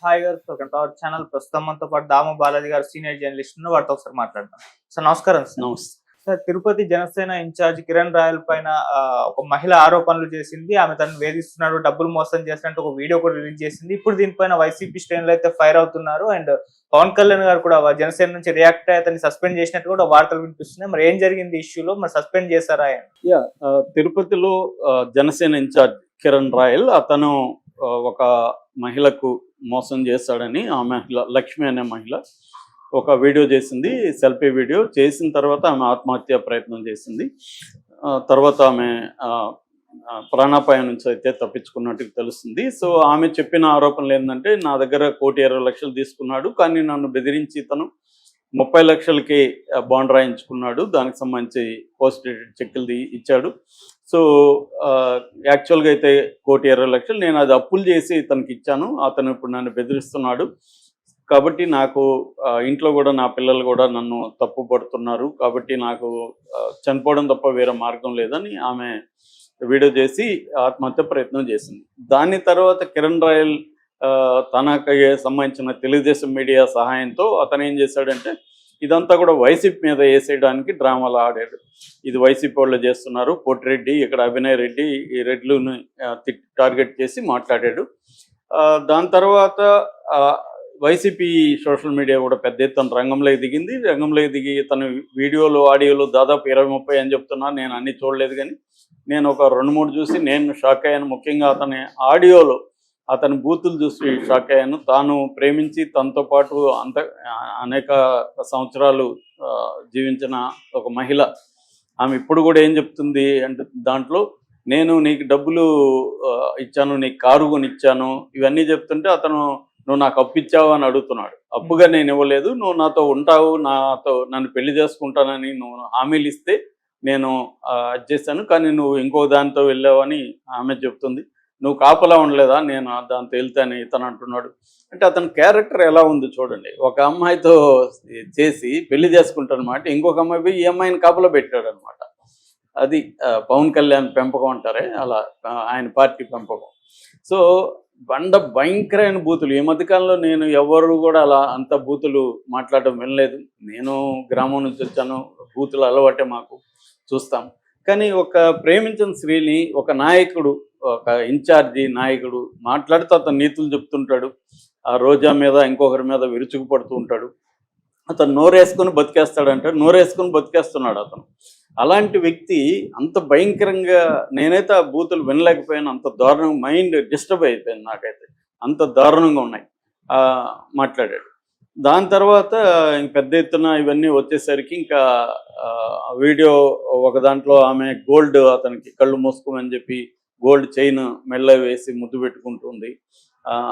Hi గారు, welcome to our channel. ప్రస్తుతం మనతో పాటు దామ బాలాజీ గారు సీనియర్ జర్నలిస్ట్ ఉన్నారు. వారితో ఒకసారి మాట్లాడదాం. సార్ నమస్కారం. నమస్తే. సార్, తిరుపతి జనసేన ఇన్ఛార్జ్ కిరణ్ రాయల్ పైన ఒక మహిళ ఆరోపణలు చేసింది. ఆమె తనను వేధిస్తున్నాడు, డబ్బులు మోసం చేసినట్టు ఒక వీడియో కూడా రిలీజ్ చేసింది. ఇప్పుడు దీనిపైన వైసీపీ శ్రేణులు అయితే ఫైర్ అవుతున్నారు. అండ్ పవన్ కళ్యాణ్ గారు కూడా జనసేన నుంచి రియాక్ట్ అయ్యి అతన్ని సస్పెండ్ చేసినట్టు కూడా వార్తలు వినిపిస్తున్నాయి. మరి ఏం జరిగింది ఇష్యూలో? మరి సస్పెండ్ చేశారా ఆయన? తిరుపతిలో జనసేన ఇన్ఛార్జ్ కిరణ్ రాయల్ అతను ఒక మహిళకు మోసం చేశాడని ఆ మహిళ లక్ష్మి అనే మహిళ ఒక వీడియో చేసింది. సెల్ఫీ వీడియో చేసిన తర్వాత ఆమె ఆత్మహత్య ప్రయత్నం చేసింది. తర్వాత ఆమె ప్రాణాపాయం నుంచి అయితే తప్పించుకున్నట్టు తెలుస్తుంది. సో ఆమె చెప్పిన ఆరోపణలు ఏంటంటే, నా దగ్గర 1,20,00,000 తీసుకున్నాడు, కానీ నన్ను బెదిరించి తను 30 లక్షలకి బాండ్ రాయించుకున్నాడు, దానికి సంబంధించి పోస్ట్ చెక్కులు ఇచ్చాడు. సో యాక్చువల్గా అయితే 1,20,00,000 నేను అది అప్పులు చేసి తనకి ఇచ్చాను. అతను ఇప్పుడు నన్ను బెదిరిస్తున్నాడు, కాబట్టి నాకు ఇంట్లో కూడా నా పిల్లలు కూడా నన్ను తప్పు పడుతున్నారు, కాబట్టి నాకు చనిపోవడం తప్ప వేరే మార్గం లేదని ఆమె వీడియో చేసి ఆత్మహత్య ప్రయత్నం చేసింది. దాని తర్వాత కిరణ్ రాయల్ తనకు సంబంధించిన తెలుగుదేశం మీడియా సహాయంతో అతను ఏం చేశాడంటే, ఇదంతా కూడా వైసీపీ మీద వేసేయడానికి డ్రామాలు ఆడాడు. ఇది వైసీపీ వాళ్ళు చేస్తున్నారు, కోటిరెడ్డి ఇక్కడ అభినయ్ రెడ్డి ఈ రెడ్లుని టార్గెట్ చేసి మాట్లాడాడు. దాని తర్వాత వైసీపీ సోషల్ మీడియా కూడా పెద్ద ఎత్తున రంగంలోకి దిగి తన వీడియోలు ఆడియోలు దాదాపు 20-30 అని చెప్తున్నా. నేను అన్ని చూడలేదు, కానీ నేను ఒక 2-3 చూసి నేను షాక్ అయ్యాను. ముఖ్యంగా అతని ఆడియోలో అతని బూతులు చూసి షాక్ అయ్యాను. తాను ప్రేమించి తనతో పాటు అనేక సంవత్సరాలు జీవించిన ఒక మహిళ, ఆమె ఇప్పుడు కూడా ఏం చెప్తుంది అంటే, దాంట్లో నేను నీకు డబ్బులు ఇచ్చాను, నీకు కారు కొనిచ్చాను, ఇవన్నీ చెప్తుంటే అతను నువ్వు నాకు అప్పు ఇచ్చావు అని అడుగుతున్నాడు. అప్పుగా నేను ఇవ్వలేదు, నువ్వు నాతో ఉంటావు, నన్ను పెళ్లి చేసుకుంటానని నువ్వు హామీలు ఇస్తే నేను అది చేశాను, కానీ నువ్వు ఇంకో దానితో వెళ్ళావని ఆమె చెప్తుంది. నువ్వు కాపలా ఉండలేదా, నేను దాంతో వెళ్తాను ఇతను అంటున్నాడు. అంటే అతని క్యారెక్టర్ ఎలా ఉంది చూడండి. ఒక అమ్మాయితో చేసి పెళ్లి చేసుకుంటానమాట, ఇంకొక అమ్మాయి పోయి ఈ అమ్మాయిని కాపలా పెట్టాడు అనమాట. అది పవన్ కళ్యాణ్ పెంపకం అంటారే, అలా ఆయన పార్టీ పెంపకం. సో భయంకరమైన బూతులు. ఈ మధ్యకాలంలో నేను ఎవరు కూడా అలా అంత బూతులు మాట్లాడటం వినలేదు. నేను గ్రామం నుంచి వచ్చాను, బూతులు అలవాటే మాకు, చూస్తాం. కానీ ఒక ప్రేమించిన స్త్రీని ఒక నాయకుడు, ఒక ఇన్ఛార్జి నాయకుడు మాట్లాడుతూ అతను నీతులు చెప్తుంటాడు. ఆ రోజా మీద ఇంకొకరి మీద విరుచుకుపడుతూ ఉంటాడు. అతను నోరేసుకొని బతికేస్తున్నాడు అతను. అలాంటి వ్యక్తి అంత భయంకరంగా, నేనైతే ఆ బూతులు వినలేకపోయాను. అంత దారుణంగా మైండ్ డిస్టర్బ్ అయిపోయింది నాకైతే, అంత దారుణంగా ఉన్నాయి మాట్లాడాడు. దాని తర్వాత పెద్ద ఎత్తున ఇవన్నీ వచ్చేసరికి ఇంకా వీడియో ఒక దాంట్లో ఆమె గోల్డ్, అతనికి కళ్ళు మూసుకోమని చెప్పి గోల్డ్ చైన్ మెళ్ళ వేసి ముద్దు పెట్టుకుంటుంది.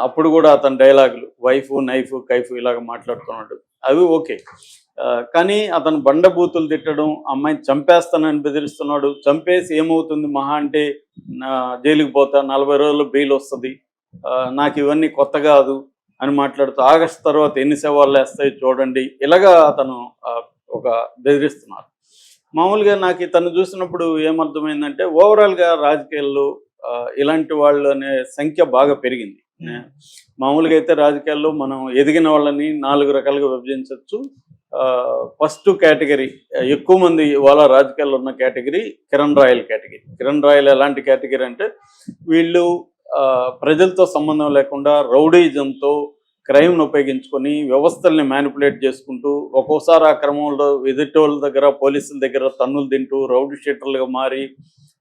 అప్పుడు కూడా అతని డైలాగులు వైఫ్ నైఫ్ కైఫ్ ఇలాగ మాట్లాడుతున్నాడు. అవి ఓకే, కానీ అతను బండబూతులు తిట్టడం, అమ్మాయిని చంపేస్తానని బెదిరిస్తున్నాడు. చంపేసి ఏమవుతుంది, మహా అంటే జైలుకి పోతా, 40 రోజులు బెయిల్ వస్తుంది, నాకు ఇవన్నీ కొత్త కాదు అని మాట్లాడుతూ, ఆగస్టు తర్వాత ఎన్ని సవాళ్ళు వేస్తాయి చూడండి, ఇలాగా అతను ఒక బెదిరిస్తున్నారు. మామూలుగా నాకు ఇతను చూసినప్పుడు ఏమర్థమైందంటే, ఓవరాల్గా రాజకీయాల్లో ఇలాంటి వాళ్ళు అనే సంఖ్య బాగా పెరిగింది. మామూలుగా అయితే రాజకీయాల్లో మనం ఎదిగిన వాళ్ళని 4 రకాలుగా విభజించవచ్చు. ఫస్ట్ కేటగిరీ, ఎక్కువ మంది వాళ్ళ రాజకీయాల్లో ఉన్న category Kiran royal category. Kiran royal ఎలాంటి కేటగిరీ అంటే, వీళ్ళు ప్రజలతో సంబంధం లేకుండా రౌడీజంతో క్రైమ్ను ఉపయోగించుకొని వ్యవస్థల్ని మ్యానిపులేట్ చేసుకుంటూ, ఒక్కోసారి ఆ క్రమంలో ఎదుటోళ్ళ దగ్గర పోలీసుల దగ్గర తన్నులు తింటూ రౌడీ షీటర్లుగా మారి,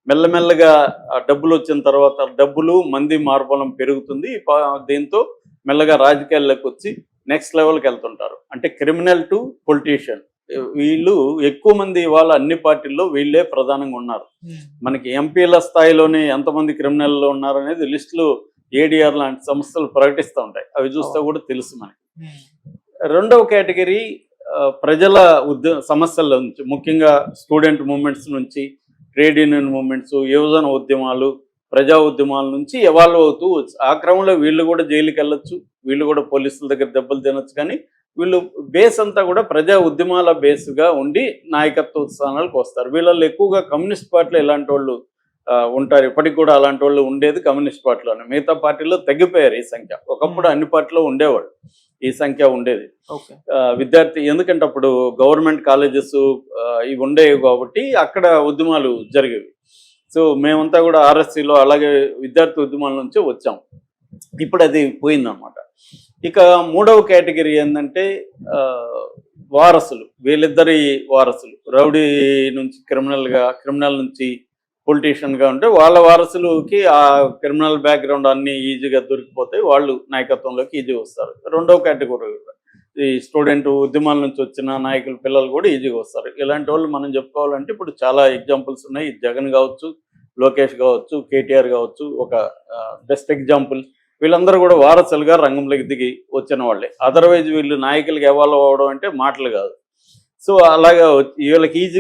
మెల్లమెల్లగా డబ్బులు వచ్చిన తర్వాత డబ్బులు మంది మార్బలం పెరుగుతుంది. దీంతో మెల్లగా రాజకీయాల్లోకి వచ్చి నెక్స్ట్ లెవెల్కి వెళ్తుంటారు. అంటే క్రిమినల్ టు పొలిటీషియన్. వీళ్ళు ఎక్కువ మంది ఇవాళ అన్ని పార్టీల్లో వీళ్ళే ప్రధానంగా ఉన్నారు. మనకి ఎంపీల స్థాయిలోనే ఎంతమంది క్రిమినల్లో ఉన్నారు అనేది లిస్టులు ఏడీఆర్ లాంటి సంస్థలు ప్రకటిస్తూ ఉంటాయి. అవి చూస్తే కూడా తెలుసు మనకి. రెండవ కేటగిరీ ప్రజల సమస్యల నుంచి, ముఖ్యంగా స్టూడెంట్ మూవ్మెంట్స్ నుంచి, ట్రేడ్ యూనియన్ మూవ్మెంట్స్, యువజన ఉద్యమాలు, ప్రజా ఉద్యమాల నుంచి ఎవాల్వ్ అవుతూ ఆ క్రమంలో వీళ్ళు కూడా జైలుకి వెళ్ళొచ్చు, వీళ్ళు కూడా పోలీసుల దగ్గర దెబ్బలు తినొచ్చు. కానీ వీళ్ళు బేస్ అంతా కూడా ప్రజా ఉద్యమాల బేస్గా ఉండి నాయకత్వ స్థానాలకు వస్తారు. వీళ్ళల్లో ఎక్కువగా కమ్యూనిస్ట్ పార్టీలో ఇలాంటి వాళ్ళు ఉంటారు. ఇప్పటికి కూడా అలాంటి వాళ్ళు ఉండేది కమ్యూనిస్ట్ పార్టీలోనే. మిగతా పార్టీలో తగ్గిపోయారు ఈ సంఖ్య. ఒకప్పుడు అన్ని పార్టీలో ఉండేవాళ్ళు, ఈ సంఖ్య ఉండేది. ఓకే. విద్యార్థి ఎందుకంటే అప్పుడు గవర్నమెంట్ కాలేజెస్ ఇవి ఉండేవి కాబట్టి అక్కడ ఉద్యమాలు జరిగేవి. సో మేమంతా కూడా ఆర్ఎస్సీలో అలాగే విద్యార్థి ఉద్యమాల నుంచే వచ్చాం. ఇప్పుడు అది పోయిందన్నమాట. ఇక మూడవ కేటగిరీ ఏంటంటే వారసులు, వీళ్ళిద్దరి వారసులు. రౌడీ నుంచి క్రిమినల్ నుంచి పొలిటీషియన్గా ఉంటే వాళ్ళ వారసులకి ఆ క్రిమినల్ బ్యాక్గ్రౌండ్ అన్నీ ఈజీగా దొరికిపోతాయి, వాళ్ళు నాయకత్వంలోకి ఈజీగా వస్తారు. రెండవ కేటగిరీ ఈ స్టూడెంట్ ఉద్యమాల నుంచి వచ్చిన నాయకుల పిల్లలు కూడా ఈజీగా వస్తారు. ఇలాంటి వాళ్ళు మనం చెప్పుకోవాలంటే ఇప్పుడు చాలా ఎగ్జాంపుల్స్ ఉన్నాయి. జగన్ కావచ్చు, లోకేష్ కావచ్చు, కేటీఆర్ కావచ్చు, ఒక బెస్ట్ ఎగ్జాంపుల్. వీళ్ళందరూ కూడా వారసులుగా రంగంలోకి దిగి వచ్చిన వాళ్ళే. అదర్వైజ్ వీళ్ళు నాయకులకి ఎవాల్వ్ అవ్వడం అంటే మాటలు కాదు. సో అలాగా వీళ్ళకి ఈజీ